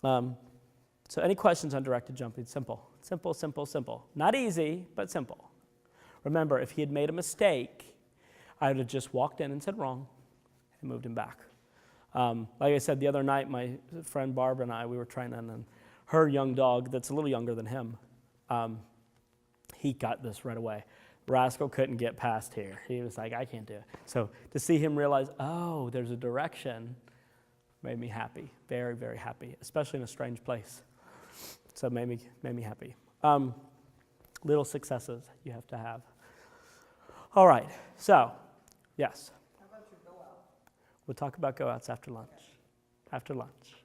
So any questions on directed jumping? Simple, simple, simple, simple. Not easy, but simple. Remember, if he had made a mistake, I would have just walked in and said wrong and moved him back. Like I said, the other night, my friend Barbara and I, we were training, and her young dog that's a little younger than him, he got this right away. Rascal couldn't get past here. He was like, I can't do it. So to see him realize, oh, there's a direction, made me happy, very, very happy, especially in a strange place. So it made me happy. Little successes you have to have. All right, so, yes? How about your go out? We'll talk about go outs after lunch. After lunch.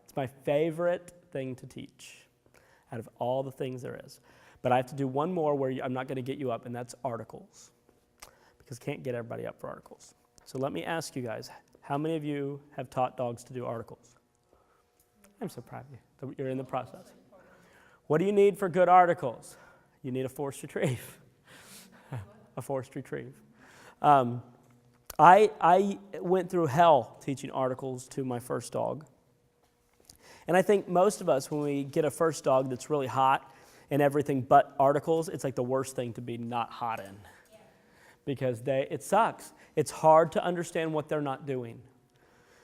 It's my favorite thing to teach out of all the things there is. But I have to do one more where I'm not going to get you up, and that's articles. Because I can't get everybody up for articles. So let me ask you guys, how many of you have taught dogs to do articles? I'm so proud of you. You're in the process. What do you need for good articles? You need a forced retrieve. A forced retrieve. I went through hell teaching articles to my first dog. And I think most of us, when we get a first dog that's really hot and everything but articles, it's like the worst thing to be not hot in. Because it sucks. It's hard to understand what they're not doing.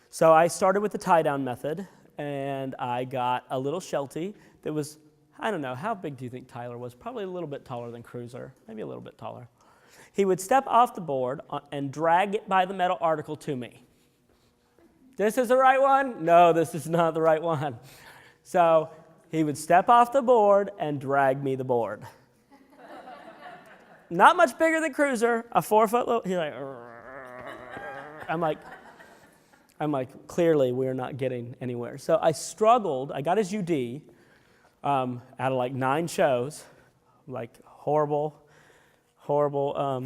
So I started with the tie-down method, and I got a little Sheltie that was, I don't know, how big do you think Tyler was? Probably a little bit taller than Cruiser, maybe a little bit taller. He would step off the board and drag it by the metal article to me. This is the right one? No, this is not the right one. So he would step off the board and drag me the board. Not much bigger than Cruiser, a 4-foot little, he's like, I'm like, clearly we're not getting anywhere. So I struggled, I got his UD out of like 9 shows, like horrible, I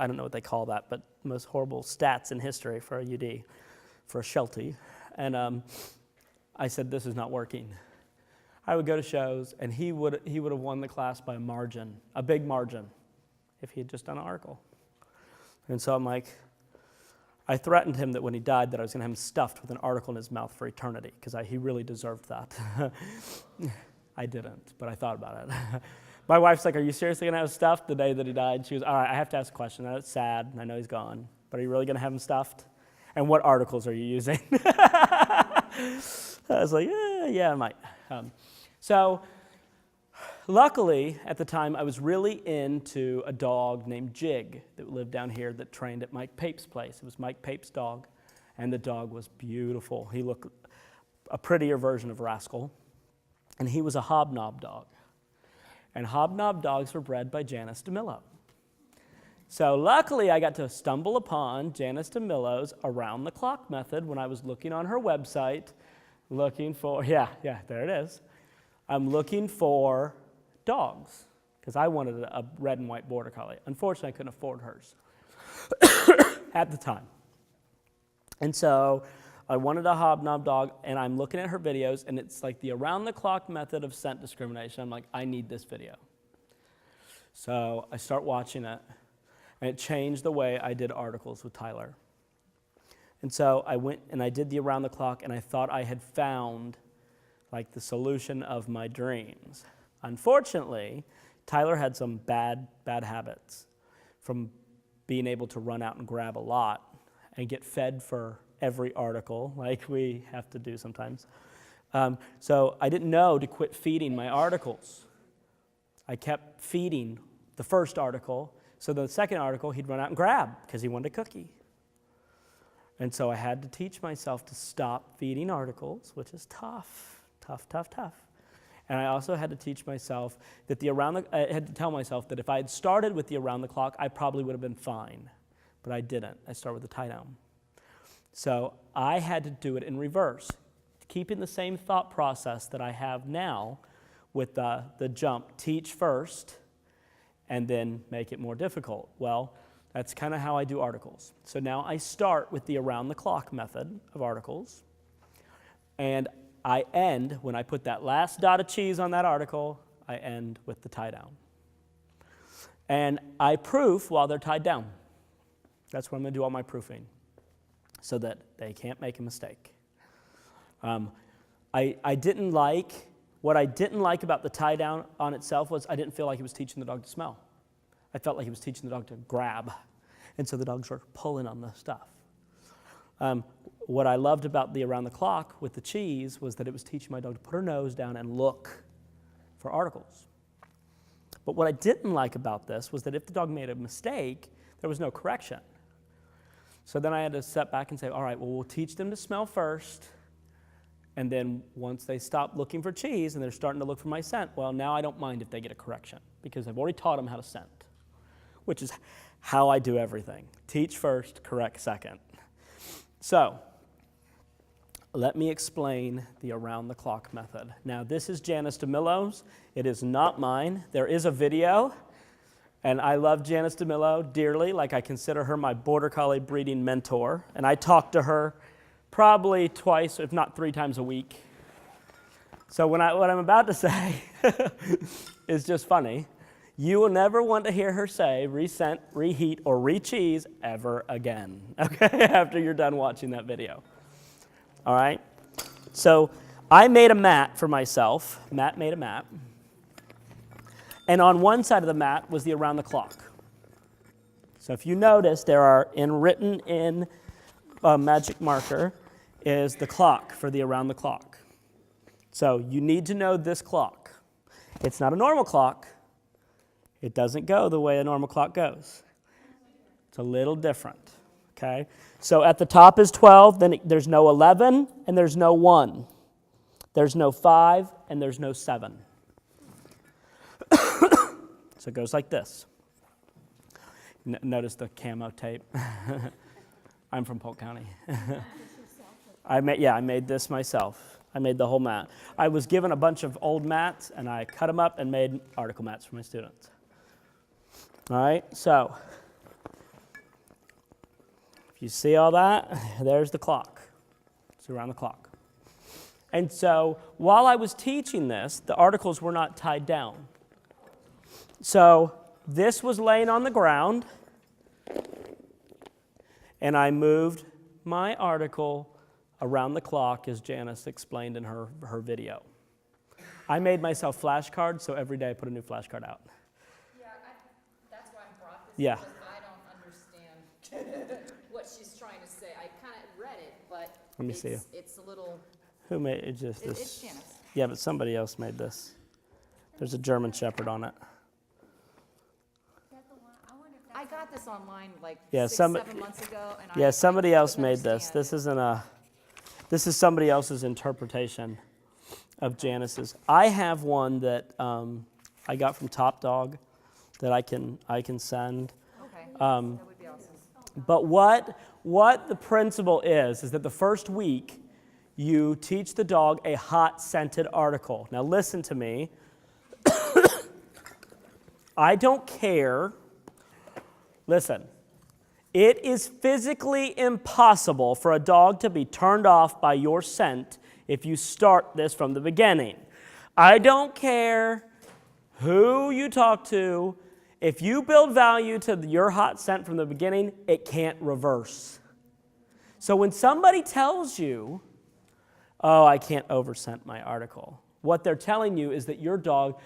don't know what they call that, but most horrible stats in history for a UD, for a Sheltie. And I said, this is not working. I would go to shows, and he would have won the class by a margin, a big margin, if he had just done an article. And so I'm like, I threatened him that when he died that I was going to have him stuffed with an article in his mouth for eternity, because he really deserved that. I didn't, but I thought about it. My wife's like, are you seriously going to have him stuffed the day that he died? She was, all right, I have to ask a question. I know it's sad, and I know he's gone, but are you really going to have him stuffed? And what articles are you using? I was like, yeah, I might. So luckily, at the time, I was really into a dog named Jig that lived down here that trained at Mike Pape's place. It was Mike Pape's dog, and the dog was beautiful. He looked a prettier version of Rascal, and he was a hobnob dog. And hobnob dogs were bred by Janice DeMillo. So luckily, I got to stumble upon Janice DeMillo's around-the-clock method when I was looking on her website, looking for, yeah, there it is. I'm looking for dogs, because I wanted a red and white border collie. Unfortunately, I couldn't afford hers at the time. And so I wanted a hobnob dog, and I'm looking at her videos, and it's like the around-the-clock method of scent discrimination. I'm like, I need this video. So I start watching it, and it changed the way I did articles with Tyler. And so I went and I did the around-the-clock, and I thought I had found like the solution of my dreams. Unfortunately, Tyler had some bad habits from being able to run out and grab a lot and get fed for every article, like we have to do sometimes. So I didn't know to quit feeding my articles. I kept feeding the first article, so the second article he'd run out and grab because he wanted a cookie. And so I had to teach myself to stop feeding articles, which is tough. And I also had to teach myself that I had to tell myself that if I had started with the around the clock, I probably would have been fine. But I didn't. I started with the tie down. So I had to do it in reverse, keeping the same thought process that I have now with the jump. Teach first and then make it more difficult. Well, that's kind of how I do articles. So now I start with the around the clock method of articles, and I end, when I put that last dot of cheese on that article, I end with the tie down. And I proof while they're tied down. That's where I'm going to do all my proofing, so that they can't make a mistake. I didn't like, what I didn't like about the tie down on itself was I didn't feel like he was teaching the dog to smell. I felt like he was teaching the dog to grab. And so the dogs were pulling on the stuff. What I loved about the around the clock with the cheese was that it was teaching my dog to put her nose down and look for articles. But what I didn't like about this was that if the dog made a mistake, there was no correction. So then I had to step back and say, all right, well, we'll teach them to smell first. And then once they stop looking for cheese and they're starting to look for my scent, well, now I don't mind if they get a correction because I've already taught them how to scent, which is how I do everything. Teach first, correct second. So let me explain the around-the-clock method. Now, this is Janice DeMillo's. It is not mine. There is a video, and I love Janice DeMillo dearly. Like, I consider her my Border Collie breeding mentor, and I talk to her probably twice, if not 3 times a week. So what I'm about to say is just funny. You will never want to hear her say rescent, reheat, or re-cheese ever again, okay, after you're done watching that video. All right? So I made a mat for myself. Matt made a mat. And on one side of the mat was the around the clock. So if you notice, there are written in a magic marker is the clock for the around the clock. So you need to know this clock. It's not a normal clock. It doesn't go the way a normal clock goes. It's a little different, okay? So at the top is 12, then there's no 11, and there's no 1. There's no 5, and there's no 7. So it goes like this. Notice the camo tape. I'm from Polk County. I made this myself. I made the whole mat. I was given a bunch of old mats, and I cut them up and made article mats for my students. All right, so if you see all that, there's the clock. It's around the clock. And so while I was teaching this, the articles were not tied down. So this was laying on the ground, and I moved my article around the clock as Janice explained in her video. I made myself flashcards, so every day I put a new flashcard out. That's why I brought this, yeah. Because I don't understand what she's trying to say. I kind of read it, but let me see. It's a little... Who made it? Just this? It's Janice. Yeah, but somebody else made this. There's a German Shepherd on it. I got this online like 7 months ago. And somebody else made this. This is somebody else's interpretation of Janice's. I have one that I got from Top Dog that I can send. Okay, that would be awesome. But what the principle is that the first week you teach the dog a hot scented article. Now listen to me. I don't care. Listen, it is physically impossible for a dog to be turned off by your scent if you start this from the beginning. I don't care who you talk to. If you build value to your hot scent from the beginning, it can't reverse. So when somebody tells you, oh, I can't overscent my article, what they're telling you is that your dog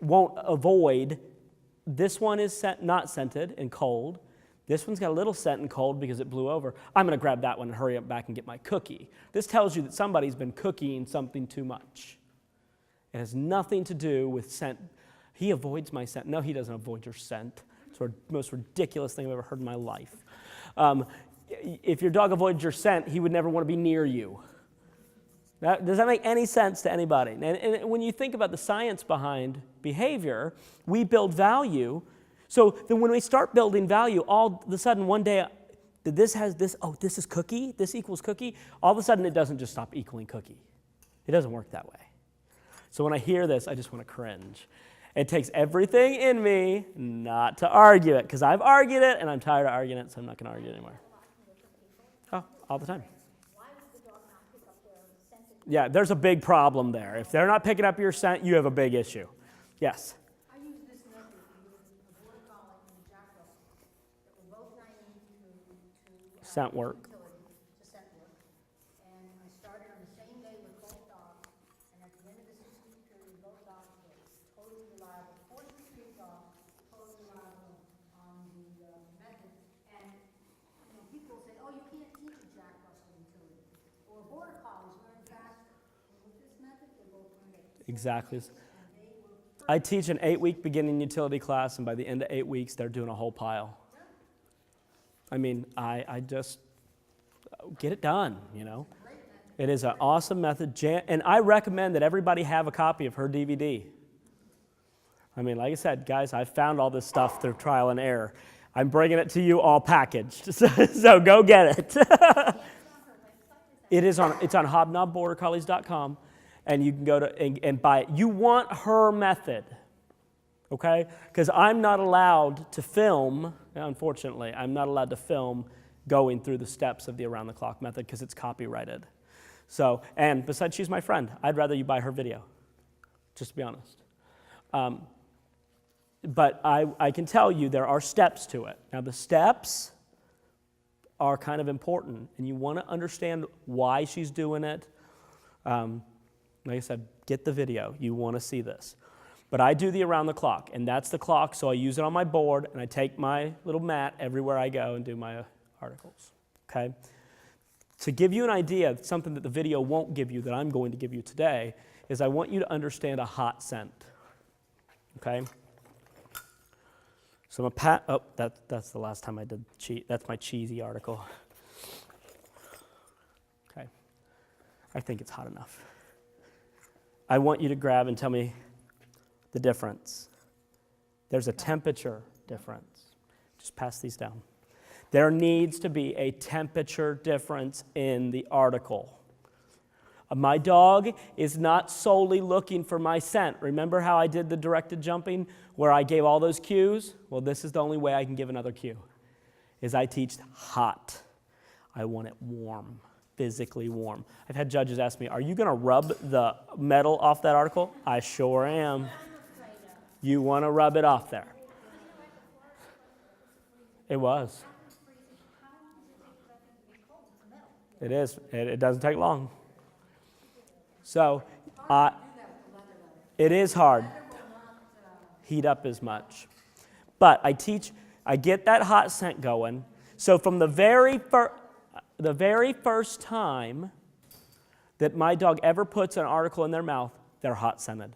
won't avoid. This one is not scented and cold. This one's got a little scent and cold because it blew over. I'm going to grab that one and hurry up back and get my cookie. This tells you that somebody's been cooking something too much. It has nothing to do with scent. He avoids my scent. No, he doesn't avoid your scent. It's the most ridiculous thing I've ever heard in my life. If your dog avoids your scent, he would never want to be near you. Does that make any sense to anybody? And when you think about the science behind behavior, we build value. So then when we start building value, all of a sudden one day, this is cookie, this equals cookie. All of a sudden it doesn't just stop equaling cookie. It doesn't work that way. So when I hear this, I just want to cringe. It takes everything in me not to argue it, because I've argued it and I'm tired of arguing it, so I'm not going to argue it anymore. Oh, all the time. Yeah, there's a big problem there. If they're not picking up your scent, you have a big issue. Yes? I use this method with a Border Collie and a Jack Russell that were both naive to Scent work. utility, to scent work. And I started on Exactly. I teach an 8-week beginning utility class, and by the end of 8 weeks, they're doing a whole pile. I mean, I just get it done, you know. It is an awesome method, and I recommend that everybody have a copy of her DVD. I mean, like I said, guys, I found all this stuff through trial and error. I'm bringing it to you all packaged, so go get it. It's on hobnobbordercollies.com, and you can go to and buy it. You want her method, okay? Because I'm not allowed to film, unfortunately, I'm not allowed to film going through the steps of the around-the-clock method because it's copyrighted. So, and besides, she's my friend. I'd rather you buy her video, just to be honest. But I can tell you there are steps to it. Now, the steps are kind of important, and you want to understand why she's doing it. Like I said, get the video. You want to see this. But I do the around the clock, and that's the clock, so I use it on my board, and I take my little mat everywhere I go and do my articles, okay? To give you an idea of something that the video won't give you that I'm going to give you today is I want you to understand a hot scent, okay? So that's the last time I did cheese. That's my cheesy article. Okay, I think it's hot enough. I want you to grab and tell me the difference. There's a temperature difference. Just pass these down. There needs to be a temperature difference in the article. My dog is not solely looking for my scent. Remember how I did the directed jumping where I gave all those cues? Well, this is the only way I can give another cue, is I teach hot. I want it warm, physically warm. I've had judges ask me, are you going to rub the metal off that article? I sure am. You want to rub it off there. It was. It is. It doesn't take long. So, it is hard. Heat up as much. But I get that hot scent going. So from the very first time that my dog ever puts an article in their mouth, they're hot scented.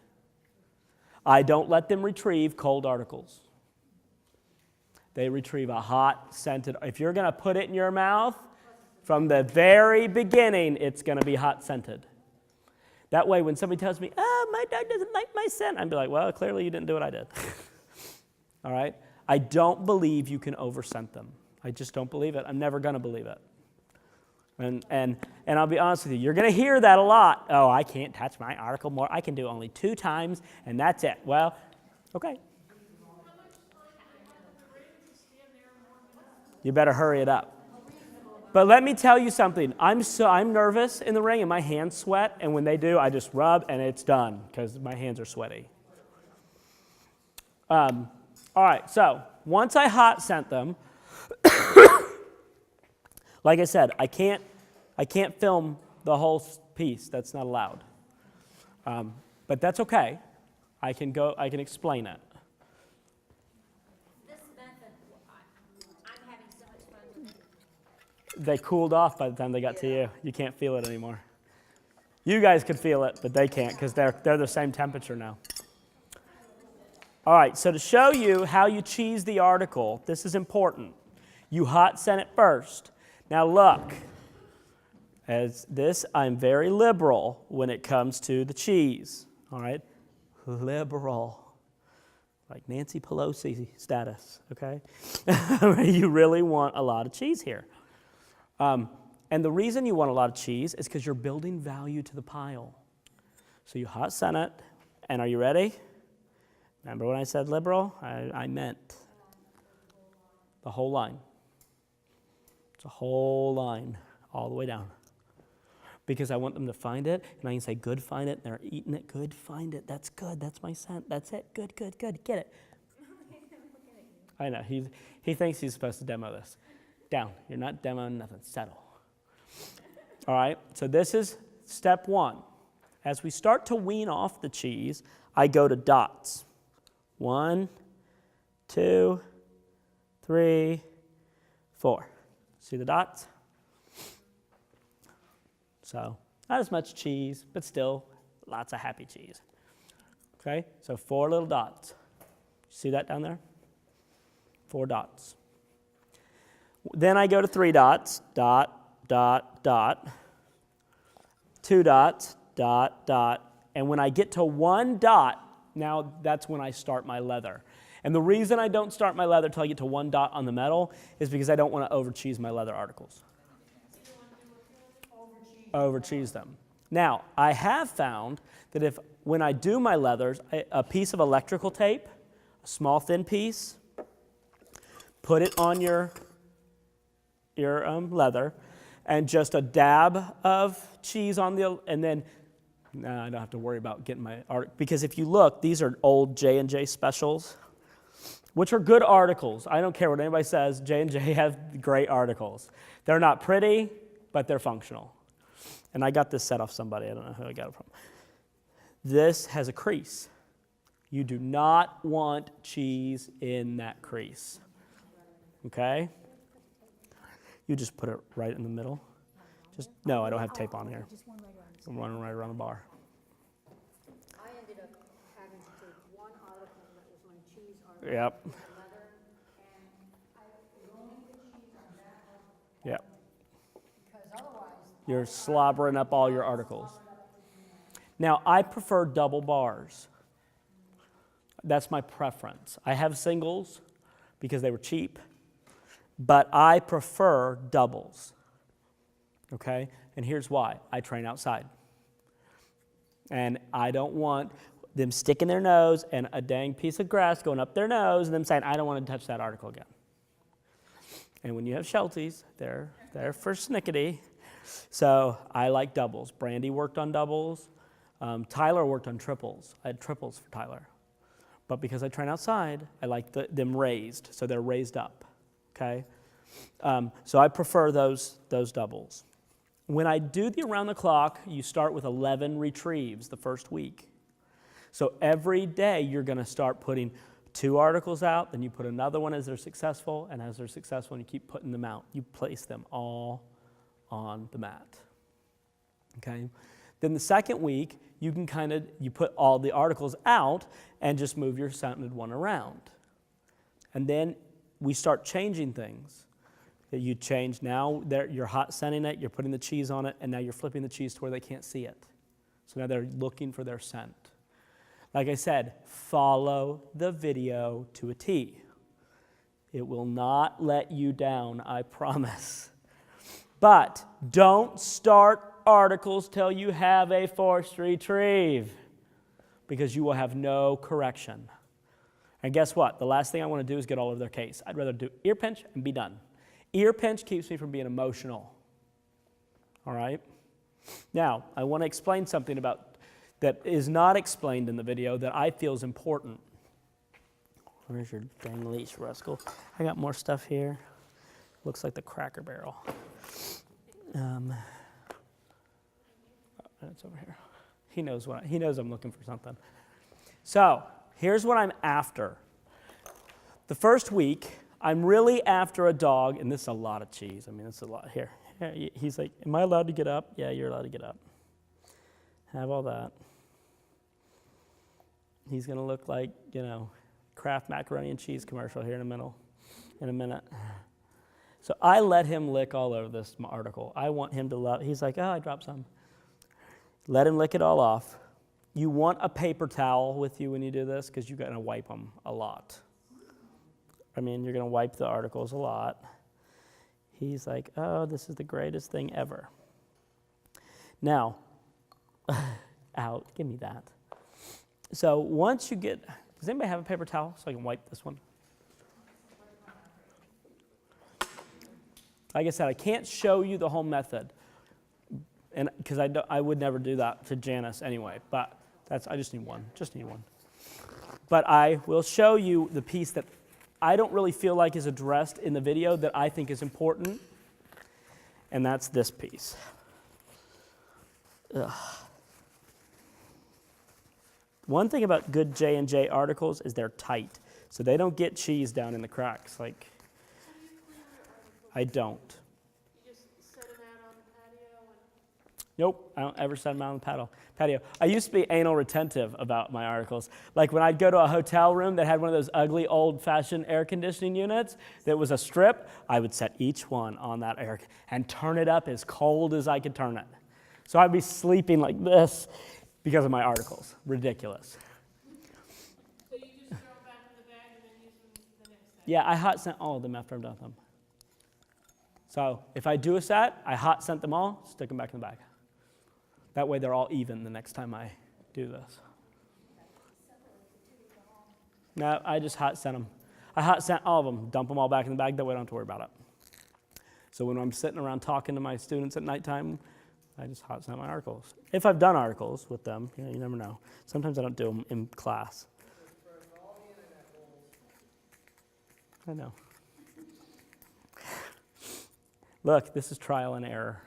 I don't let them retrieve cold articles. They retrieve a hot scented. If you're going to put it in your mouth, from the very beginning, it's going to be hot scented. That way, when somebody tells me, oh, my dog doesn't like my scent, I'd be like, well, clearly you didn't do what I did. All right? I don't believe you can over-scent them. I just don't believe it. I'm never going to believe it. And I'll be honest with you, you're going to hear that a lot. Oh, I can't touch my article more. I can do only 2 times, and that's it. Well, okay. You better hurry it up. But let me tell you something. I'm nervous in the ring, and my hands sweat. And when they do, I just rub, and it's done because my hands are sweaty. All right. So once I hot scent them, like I said, I can't film the whole piece. That's not allowed. But that's okay. I can explain it. They cooled off by the time they got to you. You can't feel it anymore. You guys could feel it, but they can't because they're the same temperature now. All right, so to show you how you cheese the article, this is important. You hot scent it first. Now look, I'm very liberal when it comes to the cheese. All right, liberal. Like Nancy Pelosi status, okay? You really want a lot of cheese here. And the reason you want a lot of cheese is because you're building value to the pile. So you hot scent it, and are you ready? Remember when I said liberal? I meant the whole line. It's a whole line all the way down. Because I want them to find it, and I can say, good, find it, and they're eating it, good, find it, that's good, that's my scent, that's it, good, good, good, get it. I know, he thinks he's supposed to demo this. Down. You're not demoing nothing. Settle. All right. So this is step 1. As we start to wean off the cheese, I go to dots. 1, 2, 3, 4. See the dots? So not as much cheese, but still lots of happy cheese. Okay, so 4 little dots. See that down there? 4 dots. Then I go to 3 dots, dot, dot, dot, 2 dots, dot, dot, and when I get to 1 dot, now that's when I start my leather. And the reason I don't start my leather until I get to 1 dot on the metal is because I don't want to over-cheese my leather articles. Over-cheese them. Now, I have found that when I do my leathers, a piece of electrical tape, a small thin piece, put it on your leather, and just a dab of cheese on and then I don't have to worry about getting my art, because if you look, these are old J&J specials, which are good articles. I don't care what anybody says, J&J have great articles. They're not pretty, but they're functional. And I got this set off somebody, I don't know who I got it from. This has a crease. You do not want cheese in that crease. Okay? You just put it right in the middle. No, I don't have tape on here. I'm running right around the bar. I ended up having to take one article that was my cheese article. Yep. With leather, and I only put cheese on that article. Yep. Because otherwise, You're slobbering up all your articles. Now, I prefer double bars. That's my preference. I have singles because they were cheap, but I prefer doubles. Okay? And here's why. I train outside. And I don't want them sticking their nose and a dang piece of grass going up their nose and them saying, I don't want to touch that article again. And when you have Shelties, they're for snickety. So I like doubles. Brandy worked on doubles. Tyler worked on triples. I had triples for Tyler. But because I train outside, I like them raised, so they're raised up. Okay? So I prefer those doubles. When I do the around the clock, you start with 11 retrieves the first week. So every day you're going to start putting 2 articles out, then you put another one as they're successful, and as they're successful, and you keep putting them out. You place them all on the mat. Okay? Then the second week, you can you put all the articles out and just move your scented one around. And then we start changing things. You change now, you're hot scenting it, you're putting the cheese on it, and now you're flipping the cheese to where they can't see it. So now they're looking for their scent. Like I said, follow the video to a T. It will not let you down, I promise. But don't start articles till you have a forced retrieve, because you will have no correction. And guess what? The last thing I want to do is get all over their case. I'd rather do ear pinch and be done. Ear pinch keeps me from being emotional. All right? Now, I want to explain something about that is not explained in the video that I feel is important. Where's your dang leash, Rascal? I got more stuff here. Looks like the Cracker Barrel. It's over here. He knows I'm looking for something. So, here's what I'm after. The first week, I'm really after a dog, and this is a lot of cheese. I mean, it's a lot. Here, he's like, am I allowed to get up? Yeah, you're allowed to get up. Have all that. He's going to look like, Kraft macaroni and cheese commercial here in a minute. So I let him lick all over this article. I want him to love. He's like, oh, I dropped some. Let him lick it all off. You want a paper towel with you when you do this because you're going to wipe them a lot. I mean, you're going to wipe the articles a lot. He's like, oh, this is the greatest thing ever. Now, out, give me that. So once you get, does anybody have a paper towel so I can wipe this one? Like I said, I can't show you the whole method, and because I would never do that to Janice anyway. But I just need one. But I will show you the piece that I don't really feel like is addressed in the video that I think is important, and that's this piece. Ugh. One thing about good J&J articles is they're tight, so they don't get cheese down in the cracks. Like, I don't. You just set it out on the patio Nope, I don't ever send them out on the patio. I used to be anal retentive about my articles. Like when I'd go to a hotel room that had one of those ugly old-fashioned air conditioning units that was a strip, I would set each one on that air and turn it up as cold as I could turn it. So I'd be sleeping like this because of my articles. Ridiculous. So you just throw them back in the bag and then use them the next day? Yeah, I hot scent all of them after I'm done with them. So if I do a set, I hot scent them all, stick them back in the bag. That way they're all even the next time I do this. No, I just hot scent them. I hot scent all of them, dump them all back in the bag, that way I don't have to worry about it. So when I'm sitting around talking to my students at nighttime, I just hot scent my articles. If I've done articles with them, you never know. Sometimes I don't do them in class. I know. Look, this is trial and error.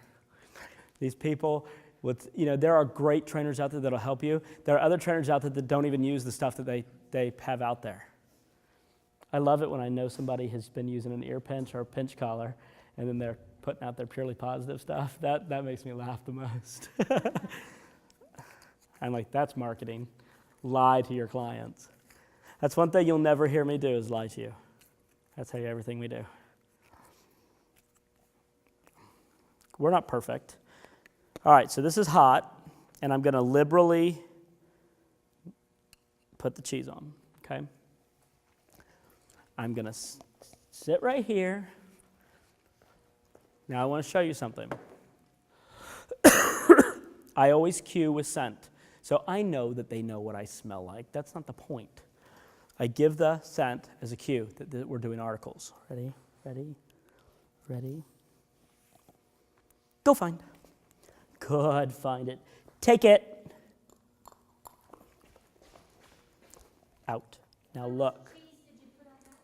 These people, there are great trainers out there that'll help you. There are other trainers out there that don't even use the stuff that they have out there. I love it when I know somebody has been using an ear pinch or a pinch collar, and then they're putting out their purely positive stuff. That makes me laugh the most. I'm like, that's marketing. Lie to your clients. That's one thing you'll never hear me do is lie to you. That's how everything we do. We're not perfect. All right, so this is hot, and I'm going to liberally put the cheese on, okay? I'm going to sit right here. Now I want to show you something. I always cue with scent, so I know that they know what I smell like. That's not the point. I give the scent as a cue that we're doing articles. Ready, ready, ready. Go find. Good, find it. Take it. Out. Now look.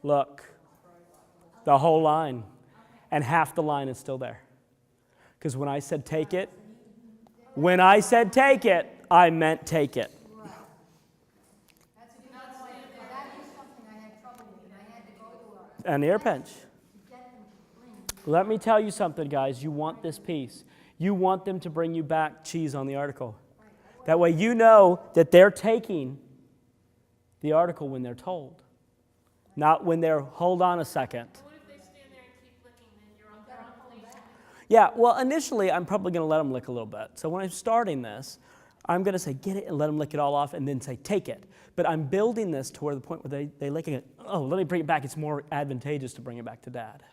Look. The whole line. And half the line is still there. Because when I said take it, I meant take it. That's a good point. That is something I had trouble with, and I had to go to An ear pinch. to get them to bring. Let me tell you something, guys. You want this piece. You want them to bring you back cheese on the article. That way you know that they're taking the article when they're told. Not when they're, hold on a second. What if they stand there and keep licking, then you're on completion? Yeah, well, initially, I'm probably going to let them lick a little bit. So when I'm starting this, I'm going to say, get it, and let them lick it all off, and then say, take it. But I'm building this to where the point where they licking it, oh, let me bring it back. It's more advantageous to bring it back to Dad.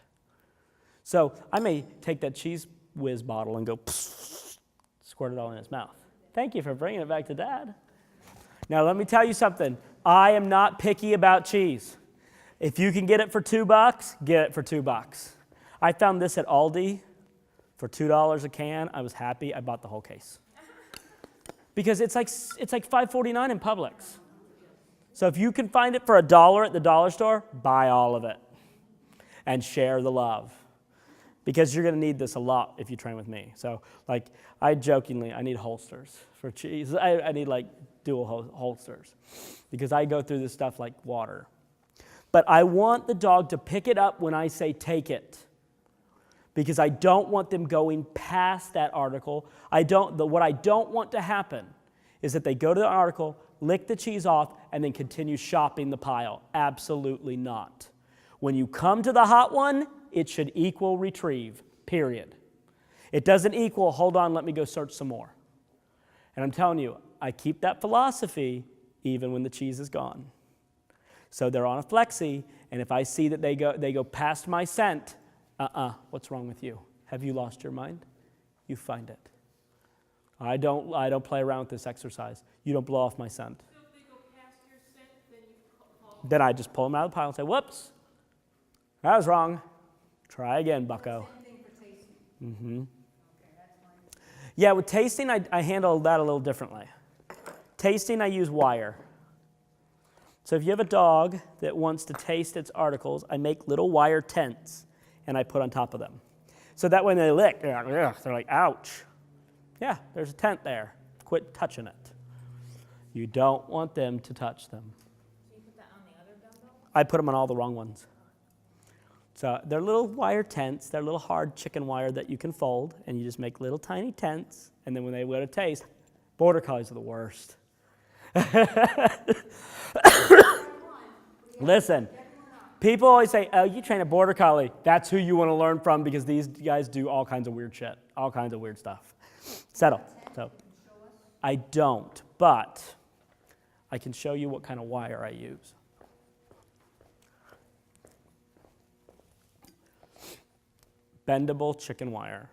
So I may take that cheese whiz bottle and go, squirt it all in his mouth. Thank you for bringing it back to Dad. Now, let me tell you something. I am not picky about cheese. If you can get it for $2, get it for $2. I found this at Aldi for $2 a can. I was happy. I bought the whole case. Because it's like $5.49 in Publix. So if you can find it for $1 at the dollar store, buy all of it and share the love. Because you're going to need this a lot if you train with me. So like I need holsters for cheese. I need like dual holsters because I go through this stuff like water. But I want the dog to pick it up when I say take it. Because I don't want them going past that article. What I don't want to happen is that they go to the article, lick the cheese off, and then continue shopping the pile. Absolutely not. When you come to the hot one, it should equal retrieve, period. It doesn't equal, hold on, let me go search some more. And I'm telling you, I keep that philosophy even when the cheese is gone. So they're on a flexi, and if I see that they go past my scent, what's wrong with you? Have you lost your mind? You find it. I don't play around with this exercise. You don't blow off my scent. So if they go past your scent, then you call. Then I just pull them out of the pile and say, whoops, that was wrong. Try again, bucko. Same thing for tasting. Mm-hmm. Okay, that's fine. Yeah, with tasting, I handle that a little differently. Tasting, I use wire. So if you have a dog that wants to taste its articles, I make little wire tents, and I put on top of them. So that when they lick, they're like, ouch. Yeah, there's a tent there. Quit touching it. You don't want them to touch them. So you put that on the other dumbbell? I put them on all the wrong ones. So they're little wire tents. They're little hard chicken wire that you can fold, and you just make little tiny tents. And then when they go to taste, border collies are the worst. Listen, people always say, oh, you train a border collie. That's who you want to learn from because these guys do all kinds of weird shit, all kinds of weird stuff. Settle. So I don't, but I can show you what kind of wire I use. Bendable chicken wire.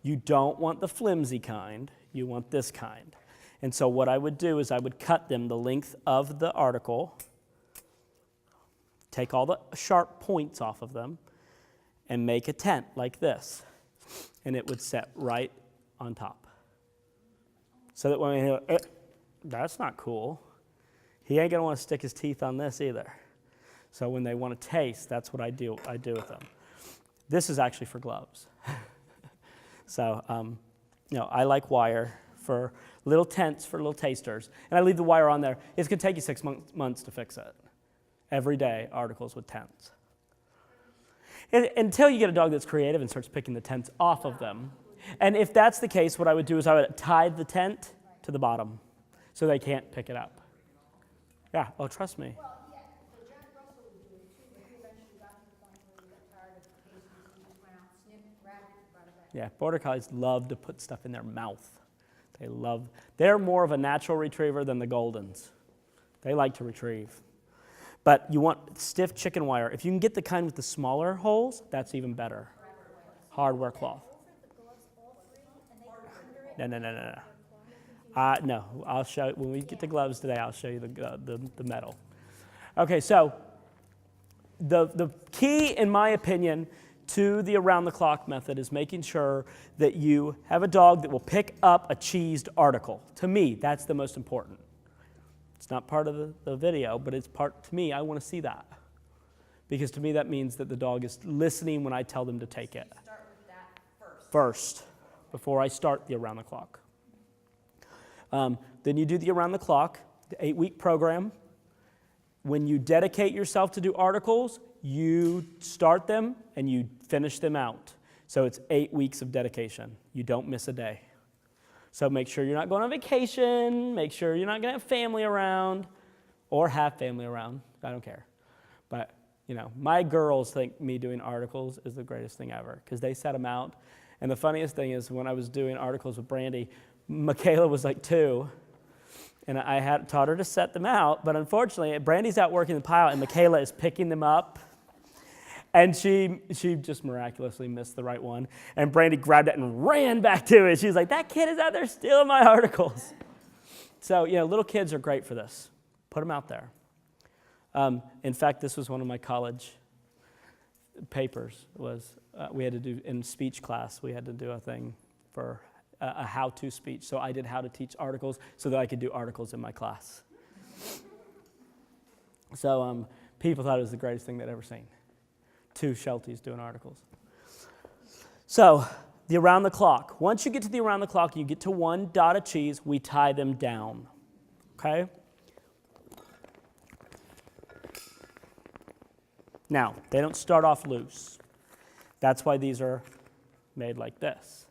You don't want the flimsy kind, you want this kind. And so what I would do is I would cut them the length of the article, take all the sharp points off of them, and make a tent like this. And it would set right on top. So that when we hear, that's not cool, he ain't gonna want to stick his teeth on this either. So when they want to taste, that's what I do with them. This is actually for gloves. So, I like wire for little tents, for little tasters. And I leave the wire on there. It's going to take you 6 months to fix it. Every day, articles with tents. Until you get a dog that's creative and starts picking the tents off of them. And if that's the case, what I would do is I would tie the tent to the bottom so they can't pick it up. Yeah, oh, trust me. Well, yeah, so Jack Russell would do it too, but he eventually got to the point where he got tired of cases and just went out, sniffed, grabbed it, brought it back. Yeah, border collies love to put stuff in their mouth. They're more of a natural retriever than the Goldens. They like to retrieve. But you want stiff chicken wire. If you can get the kind with the smaller holes, that's even better. Hardware cloth. No. No, I'll show you, when we get to gloves today, I'll show you the metal. Okay, so the key, in my opinion, to the around-the-clock method is making sure that you have a dog that will pick up a cheesed article. To me, that's the most important. It's not part of the video, but it's part, to me, I want to see that. Because to me, that means that the dog is listening when I tell them to take it. Start with that First, before I start the around-the-clock. Then you do the around-the-clock, the 8-week program. When you dedicate yourself to do articles, you start them and you finish them out. So it's 8 weeks of dedication. You don't miss a day. So make sure you're not going on vacation. Make sure you're not going to have family around or have family around. I don't care. But, my girls think me doing articles is the greatest thing ever because they set them out. And the funniest thing is when I was doing articles with Brandy, Michaela was like 2. And I had taught her to set them out, but unfortunately, Brandy's out working the pile, and Michaela is picking them up. And she just miraculously missed the right one. And Brandy grabbed it and ran back to it. She was like, that kid is out there stealing my articles. So, little kids are great for this. Put them out there. In fact, this was one of my college papers. We had to do, in speech class, we had to do a thing for a how-to speech. So I did how to teach articles so that I could do articles in my class. So people thought it was the greatest thing they'd ever seen. 2 Shelties doing articles. So the around the clock. Once you get to the around the clock, you get to 1 dot of cheese, we tie them down. Okay? Now, they don't start off loose. That's why these are made like this.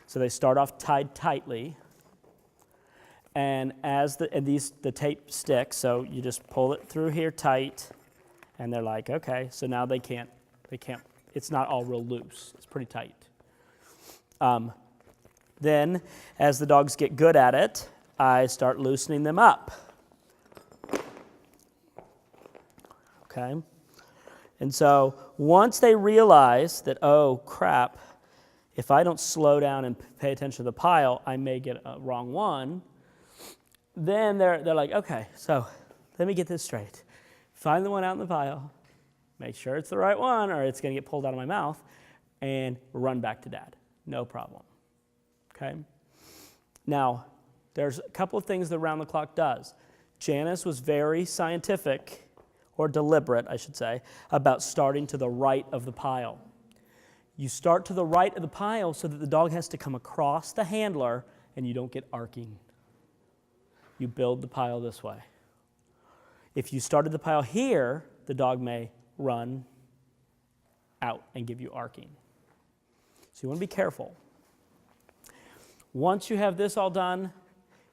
So they start off tied tightly, and as the tape sticks, so you just pull it through here tight, and they're like, okay, so now they can't, it's not all real loose, it's pretty tight. Then, as the dogs get good at it, I start loosening them up. Okay? And so once they realize that, oh crap, if I don't slow down and pay attention to the pile, I may get a wrong one. Then they're like, okay, so let me get this straight. Find the one out in the pile, make sure it's the right one or it's going to get pulled out of my mouth, and run back to dad. No problem. Okay? Now, there's a couple of things that Around the Clock does. Janice was very scientific, or deliberate, I should say, about starting to the right of the pile. You start to the right of the pile so that the dog has to come across the handler and you don't get arcing. You build the pile this way. If you started the pile here, the dog may run out and give you arcing. So you want to be careful. Once you have this all done,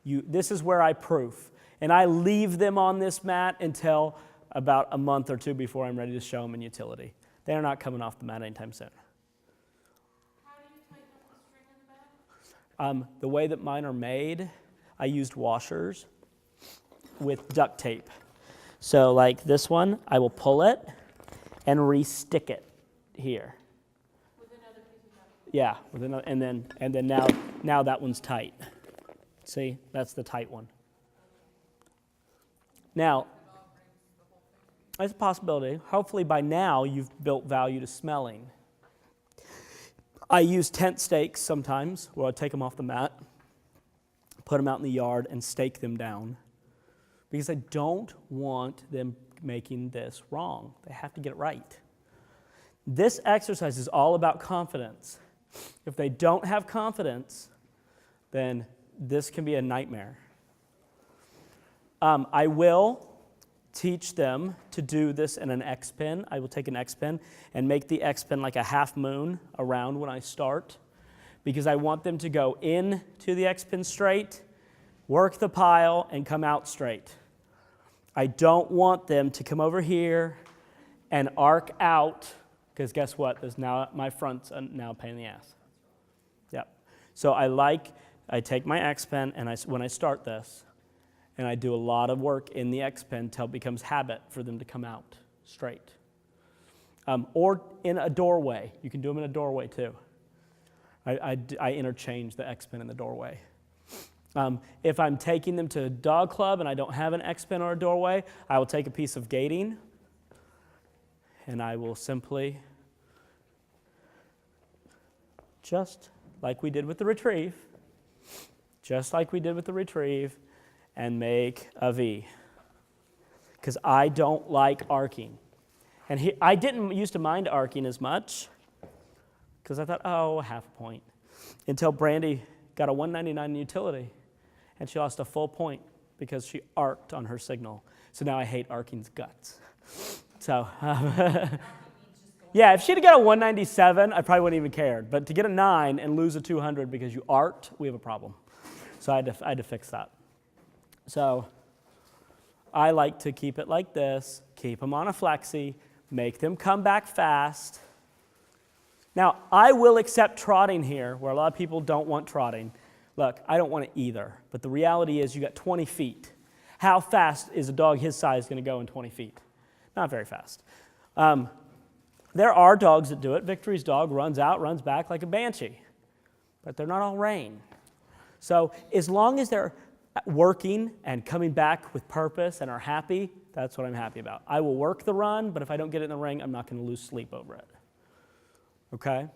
this is where I proof. And I leave them on this mat until about a month or two before I'm ready to show them in utility. They're not coming off the mat anytime soon. How do you tighten up the string in the back? The way that mine are made, I used washers with duct tape. So like this one, I will pull it and re-stick it here. With another piece of duct tape? Yeah, with another, and then now that one's tight. See, that's the tight one. Now, that's a possibility. Hopefully by now you've built value to smelling. I use tent stakes sometimes, where I take them off the mat, put them out in the yard, and stake them down. Because I don't want them making this wrong. They have to get it right. This exercise is all about confidence. If they don't have confidence, then this can be a nightmare. I will teach them to do this in an X pin. I will take an X pin and make the X pin like a half moon around when I start, because I want them to go in to the X pin straight, work the pile, and come out straight. I don't want them to come over here and arc out, because guess what? There's now my front's now a pain in the ass. Yep. So I take my X pen and when I start this, and I do a lot of work in the X pen till it becomes habit for them to come out straight. Or in a doorway. You can do them in a doorway too. I interchange the X pen in the doorway. If I'm taking them to a dog club and I don't have an X pen or a doorway, I will take a piece of gating and I will simply, just like we did with the retrieve, and make a V. Because I don't like arcing. And I didn't used to mind arcing as much, because I thought, oh, half a point. Until Brandy got a 199 in utility, and she lost a full point because she arced on her signal. So now I hate arcing's guts. So, yeah, if she'd have got a 197, I probably wouldn't even cared. But to get a 9 and lose a 200 because you arced, we have a problem. So I had to fix that. So I like to keep it like this, keep them on a flexi, make them come back fast. Now, I will accept trotting here, where a lot of people don't want trotting. Look, I don't want it either, but the reality is you got 20 feet. How fast is a dog his size going to go in 20 feet? Not very fast. There are dogs that do it. Victory's dog runs out, runs back like a banshee, but they're not all rain. So as long as they're working and coming back with purpose and are happy, that's what I'm happy about. I will work the run, but if I don't get it in the ring, I'm not going to lose sleep over it. Okay?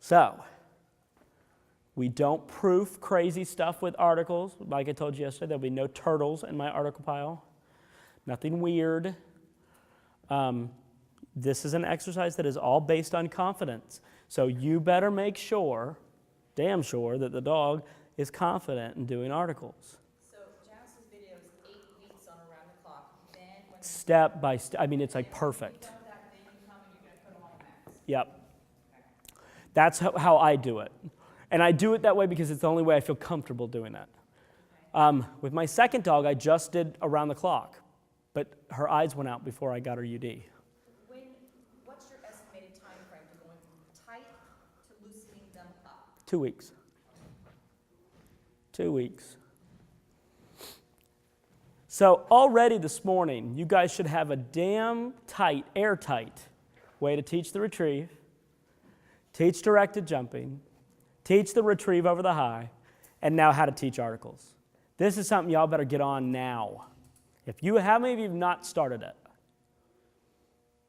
So, we don't proof crazy stuff with articles. Like I told you yesterday, there'll be no turtles in my article pile. Nothing weird. This is an exercise that is all based on confidence. So you better make sure, damn sure, that the dog is confident in doing articles. So Janice's video is 8 weeks on around the clock. Then when Step by step. I mean, it's like perfect. you're done with that, then you come and you're going to put them on the mats. Yep. That's how I do it. And I do it that way because it's the only way I feel comfortable doing that. With my second dog, I just did around the clock, but her eyes went out before I got her UD. What's your estimated time frame to going from tight to loosening them up? 2 weeks. 2 weeks. So already this morning, you guys should have a damn tight, airtight way to teach the retrieve, teach directed jumping, teach the retrieve over the high, and now how to teach articles. This is something y'all better get on now. How many of you have not started it?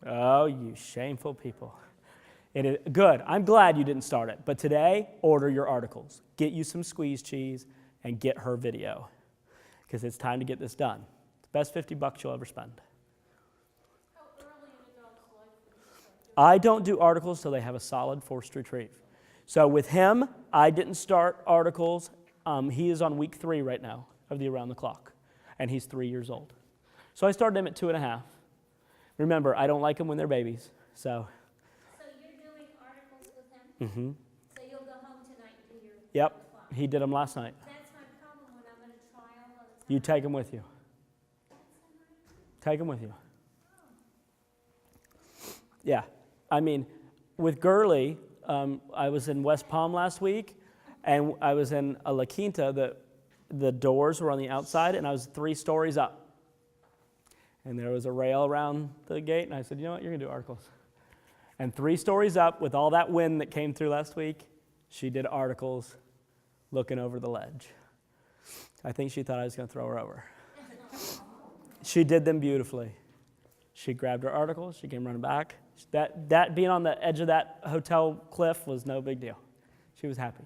Oh, you shameful people. It is good. I'm glad you didn't start it. But today, order your articles. Get you some squeeze cheese and get her video, because it's time to get this done. It's the best $50 you'll ever spend. How early in a dog's life do you start doing I don't do articles till they have a solid forced retrieve. So with him, I didn't start articles. He is on week 3 right now of the around the clock, and he's 3 years old. So I started him at 2.5. Remember, I don't like them when they're babies. So, So you're doing articles with him? mm-hmm. So you'll go home tonight and do your Yep, 5 o'clock? he did them last night. That's my problem when I'm at a trial all the time. You take them with you. Take them with you. Yeah, I mean, with Gurley, I was in West Palm last week, and I was in a La Quinta. The doors were on the outside, and I was 3 stories up. And there was a rail around the gate, and I said, you know what, you're going to do articles. And 3 stories up, with all that wind that came through last week, she did articles looking over the ledge. I think she thought I was going to throw her over. She did them beautifully. She grabbed her articles, she came running back. That being on the edge of that hotel cliff was no big deal. She was happy.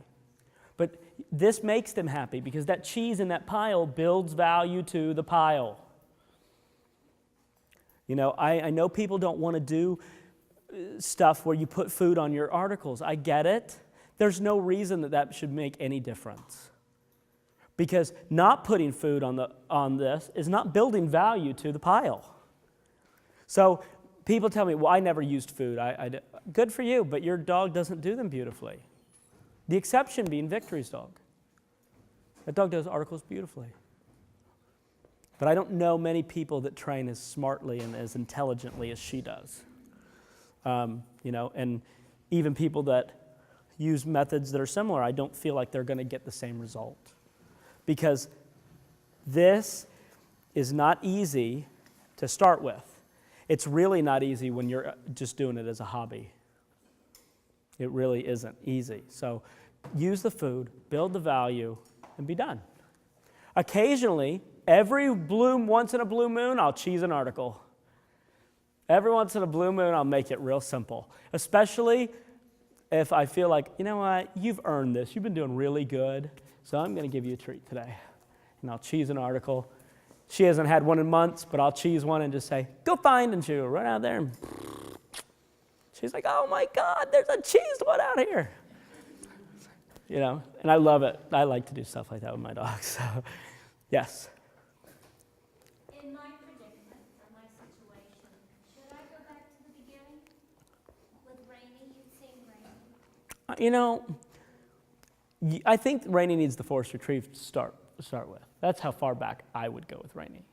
But this makes them happy because that cheese in that pile builds value to the pile. You know, I know people don't want to do stuff where you put food on your articles. I get it. There's no reason that should make any difference. Because not putting food on this is not building value to the pile. So people tell me, well, I never used food. Good for you, but your dog doesn't do them beautifully. The exception being Victory's dog. That dog does articles beautifully. But I don't know many people that train as smartly and as intelligently as she does. You know, and even people that use methods that are similar, I don't feel like they're going to get the same result. Because this is not easy to start with. It's really not easy when you're just doing it as a hobby. It really isn't easy. So use the food, build the value, and be done. Occasionally, once in a blue moon, I'll cheese an article. Every once in a blue moon, I'll make it real simple. Especially if I feel like, you know what, you've earned this. You've been doing really good, so I'm going to give you a treat today. And I'll cheese an article. She hasn't had one in months, but I'll cheese one and just say, go find, and she'll run out there and she's like, oh my God, there's a cheesed one out here. You know, and I love it. I like to do stuff like that with my dogs. So, yes. In my predicament, or my situation, should I go back to the beginning with Rainey? You've seen Rainey. You know, I think Rainey needs the forced retrieve to start with. That's how far back I would go with Rainey.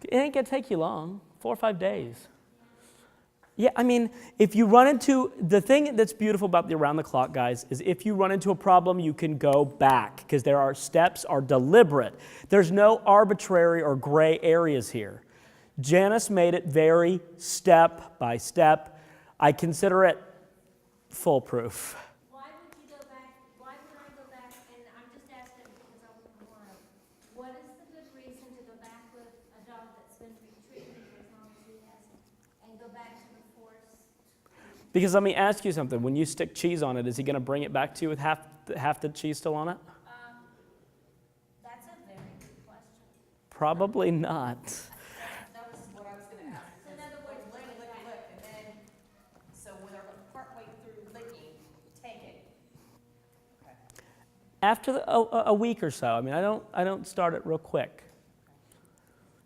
It ain't going to take you long, 4 or 5 days. Yeah, I mean, if you run into, the thing that's beautiful about the around-the-clock, guys, is if you run into a problem, you can go back because steps are deliberate. There's no arbitrary or gray areas here. Janice made it very step by step. I consider it foolproof. Why would you go back? Why would I go back? And I'm just asking because I was wondering, what is the good reason to go back with a dog that's been retrieved for as long as he hasn't, and go back to the force? Because let me ask you something. When you stick cheese on it, is he going to bring it back to you with half the cheese still on it? That's a very good question. Probably not. That was what I was gonna ask. So in other words, Lick, bring it lick, back. lick, and then, so when they're partway through licking, take it. Okay. After a week or so. I mean, I don't start it real quick.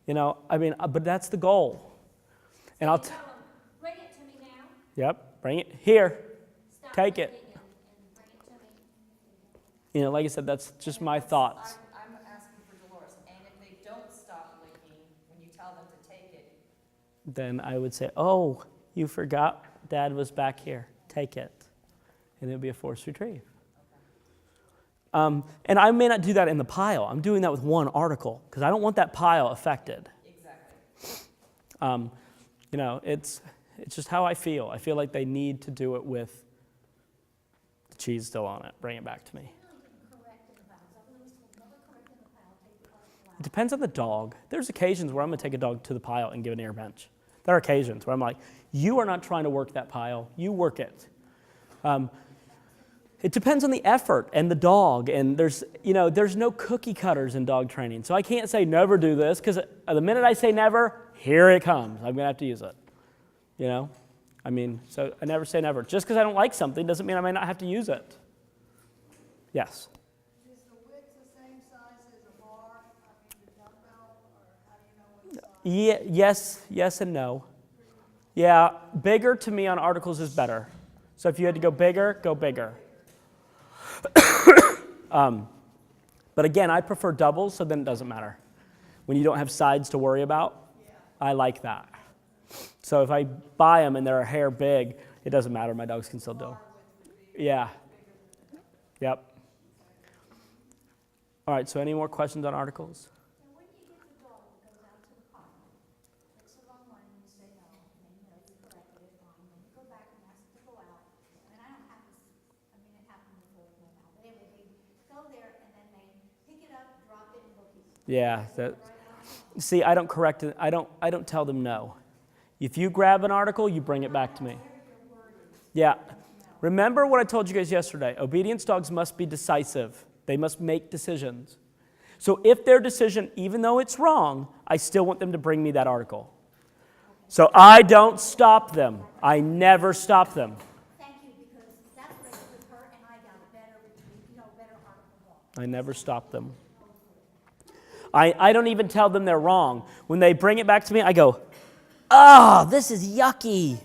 You know, I mean, but that's the goal. And I'll Tell him, bring it to me now. Yep, bring it here. Stop Take it. licking and bring it to me. You know, like I said, that's just my thoughts. I'm asking for Dolores, and if they don't stop licking, when you tell them to take it, Then I would say, oh, you forgot Dad was back here. Take it. And it would be a forced retrieve. And I may not do that in the pile. I'm doing that with one article because I don't want that pile affected. exactly. You know, it's just how I feel. I feel like they need to do it with the cheese still on it. Bring it back to me. Correct in the pile. I've always told never correct in the pile, take the pile It depends on the dog. There's occasions where I'm going to take a dog to the pile and give an ear bench. There are occasions where I'm like, you are not trying to work that pile. You work it. It depends on the effort and the dog. And there's no cookie cutters in dog training. So I can't say never do this because the minute I say never, here it comes. I'm going to have to use it. You know? I mean, so I never say never. Just because I don't like something doesn't mean I may not have to use it. Yes? Is the width the same size as a bar, I mean the dumbbell, or how do you know what size? Yes and no. Yeah, bigger to me on articles is better. So if you had to go bigger, go bigger. But again, I prefer doubles, so then it doesn't matter. When you don't have sides to worry about, I like that. So if I buy them and they're a hair big, it doesn't matter. My dogs can still do. Yeah. Yep. All right, so any more questions on articles? And when you get the dog that goes out to the park, it's the wrong one, and you say no, and then you know you correct it, it's fine, then you go back and ask it to go out, and I don't have this, I mean, it happened before it went out, but anyway, they go there, and then they pick it up, drop it, and go keep it. Yeah. See, I don't correct it. I don't tell them no. If you grab an article, you bring it back to me. Yeah. Remember what I told you guys yesterday. Obedience dogs must be decisive. They must make decisions. So if their decision, even though it's wrong, I still want them to bring me that article. So I don't stop them. I never stop them. Thank you, because that's what I did with her, and I got a better, better article dog. I never stop them. I don't even tell them they're wrong. When they bring it back to me, I go, oh, this is yucky.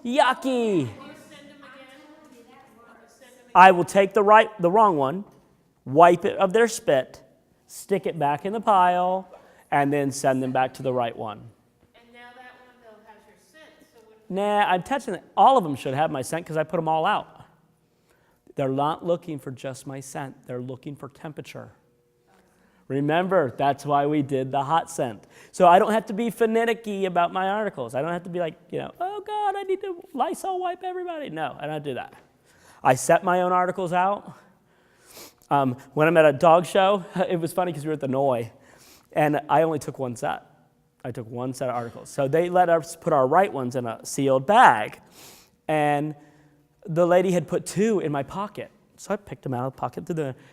Yucky. I will take the wrong one, wipe it of their spit, stick it back in the pile, and then send them back to the right one. And now that one, though, has your scent, so when Nah, I'm touching it. All of them should have my scent because I put them all out. They're not looking for just my scent. They're looking for temperature. Remember, that's why we did the hot scent. So I don't have to be finicky about my articles. I don't have to be like, oh God, I need to Lysol wipe everybody. No, I don't do that. I set my own articles out. When I'm at a dog show, it was funny because we were at the Noi, and I only took one set. I took one set of articles. So they let us put our right ones in a sealed bag, and the lady had put two in my pocket. So I picked them out of the pocket,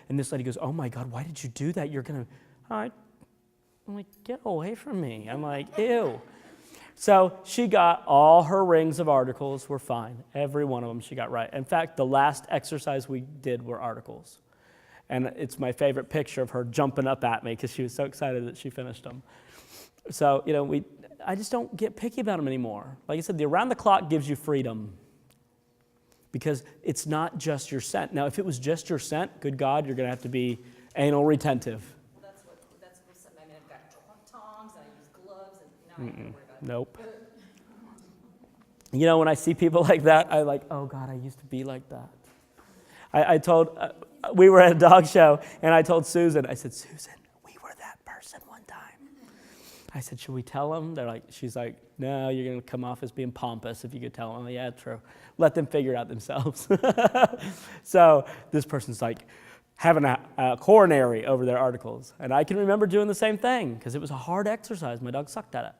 and this lady goes, oh my God, why did you do that? You're going to, I'm like, get away from me. I'm like, ew. So she got all her rings of articles were fine. Every one of them she got right. In fact, the last exercise we did were articles. And it's my favorite picture of her jumping up at me because she was so excited that she finished them. So, I just don't get picky about them anymore. Like I said, the around the clock gives you freedom because it's not just your scent. Now, if it was just your scent, good God, you're going to have to be anal retentive. Well, that's what some, I mean, I've got tongs, and I use gloves, and now I have to worry about it. Nope. When I see people like that, I like, oh God, I used to be like that. I told, we were at a dog show, and I told Susan, I said, Susan, we were that person one time. I said, should we tell them? She's like, no, you're going to come off as being pompous if you could tell them. Yeah, true. Let them figure it out themselves. So this person's like having a coronary over their articles. And I can remember doing the same thing because it was a hard exercise. My dog sucked at it.